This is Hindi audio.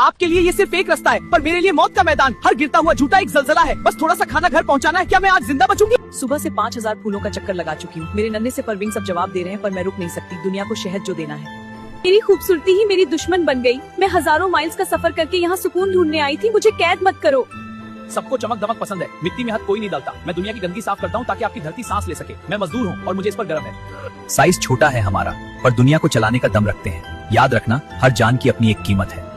आपके लिए ये सिर्फ एक रास्ता है, पर मेरे लिए मौत का मैदान। हर गिरता हुआ झूठा एक जलजला है। बस थोड़ा सा खाना घर पहुंचाना है। क्या मैं आज जिंदा बचूंगी? सुबह से 5000 फूलों का चक्कर लगा चुकी हूँ। मेरे नन्हे से परवीन सब जवाब दे रहे हैं, पर मैं रुक नहीं सकती। दुनिया को शहद जो देना है। मेरी खूबसूरती ही मेरी दुश्मन बन गई। मैं हजारों माइल्स का सफर करके यहाँ सुकून ढूंढने आई थी। मुझे कैद मत करो। सबको चमक दमक पसंद है, मिट्टी में हाथ कोई नहीं डालता। मैं दुनिया की गंदगी साफ करता हूँ ताकि आपकी धरती सांस ले सके। मैं मजदूर हूँ और मुझे इस पर गर्व है। साइज छोटा है हमारा, पर दुनिया को चलाने का दम रखते हैं। याद रखना, हर जान की अपनी एक कीमत है।